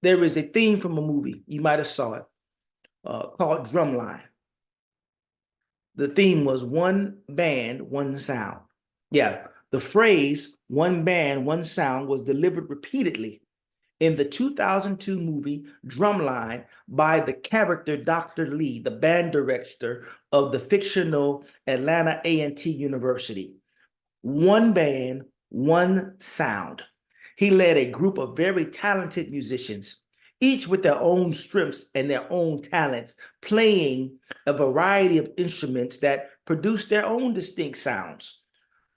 There is a theme from a movie, you might have saw it, called Drumline. The theme was one band, one sound. Yeah, the phrase one band, one sound was delivered repeatedly in the 2002 movie Drumline by the character Dr. Lee, the band director of the fictional Atlanta A&T University. One band, one sound. He led a group of very talented musicians, each with their own strengths and their own talents, playing a variety of instruments that produced their own distinct sounds.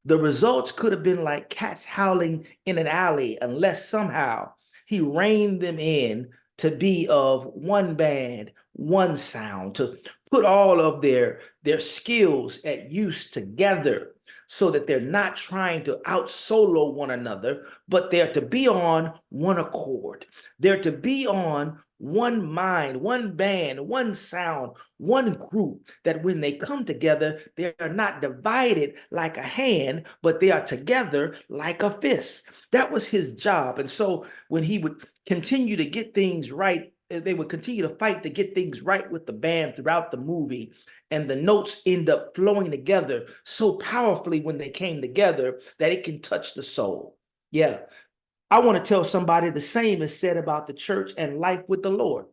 The results could have been like cats howling in an alley unless somehow he reined them in to be of one band, one sound, to put all of their skills at use together so that they're not trying to out-solo one another, but they're to be on one accord. They're to be on one mind, one band, one sound, one group, that when they come together, they are not divided like a hand, but they are together like a fist. That was his job. And so when he would continue to get things right, they would continue to fight to get things right with the band throughout the movie. And the notes end up flowing together so powerfully when they came together that it can touch the soul. Yeah. I want to tell somebody the same is said about the church and life with the Lord.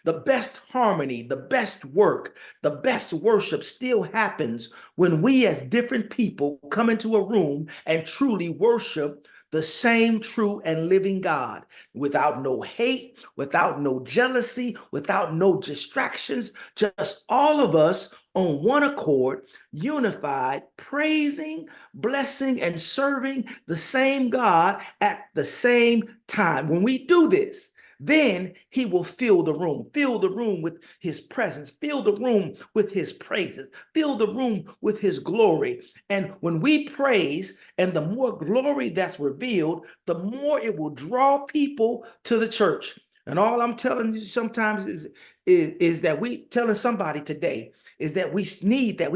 The best harmony, the best work, the best worship still happens when we as different people come into a room and truly worship the same true and living God without no hate, without no jealousy, without no distractions, just all of us on one accord, unified, praising, blessing, and serving the same God at the same time. When we do this, then he will fill the room with his presence, fill the room with his praises, fill the room with his glory. And when we praise, and the more glory that's revealed, the more it will draw people to the church. And all I'm telling you sometimes is that we telling somebody today is that we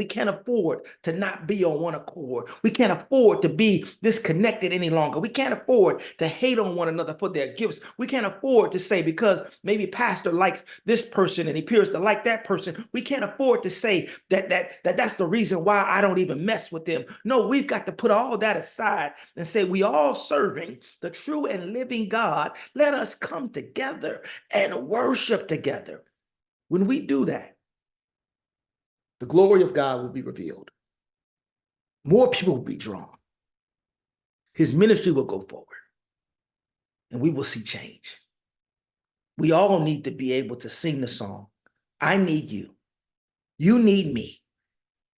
can't afford to not be on one accord. We can't afford to be disconnected any longer. We can't afford to hate on one another for their gifts. We can't afford to say because maybe pastor likes this person and he appears to like that person. We can't afford to say that's the reason why I don't even mess with them. No, we've got to put all that aside and say we all serving the true and living God. Let us come together and worship together. When we do that, the glory of God will be revealed. More people will be drawn. His ministry will go forward, and we will see change. We all need to be able to sing the song, I need you. You need me.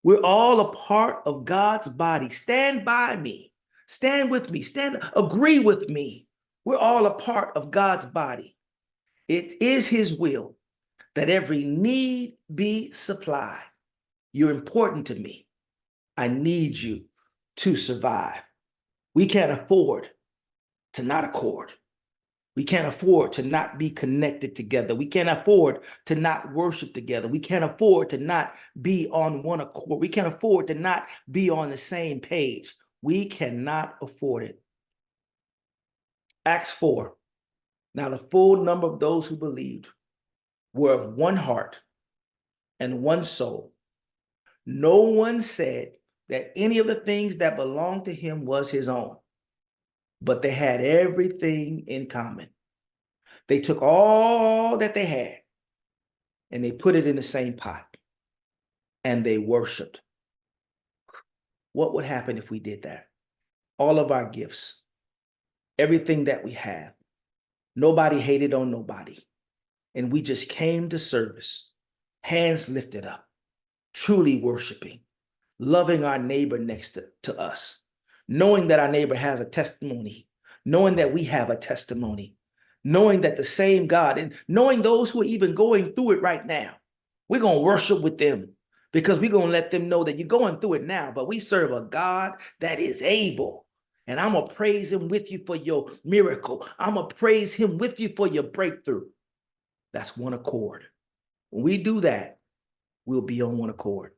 We're all a part of God's body. Stand by me. Stand with me. Agree with me. We're all a part of God's body. It is his will that every need be supplied. You're important to me. I need you to survive. We can't afford to not accord. We can't afford to not be connected together. We can't afford to not worship together. We can't afford to not be on one accord. We can't afford to not be on the same page. We cannot afford it. Acts 4. Now the full number of those who believed were of one heart and one soul. No one said that any of the things that belonged to him was his own, but they had everything in common. They took all that they had and they put it in the same pot and they worshiped. What would happen if we did that? All of our gifts, everything that we have, nobody hated on nobody. And we just came to service, hands lifted up, truly worshiping, loving our neighbor next to us, knowing that our neighbor has a testimony, knowing that we have a testimony, knowing that the same God, and knowing those who are even going through it right now, we're going to worship with them because we're going to let them know that you're going through it now, but we serve a God that is able. And I'm going to praise him with you for your miracle. I'm going to praise him with you for your breakthrough. That's one accord. When we do that, we'll be on one accord.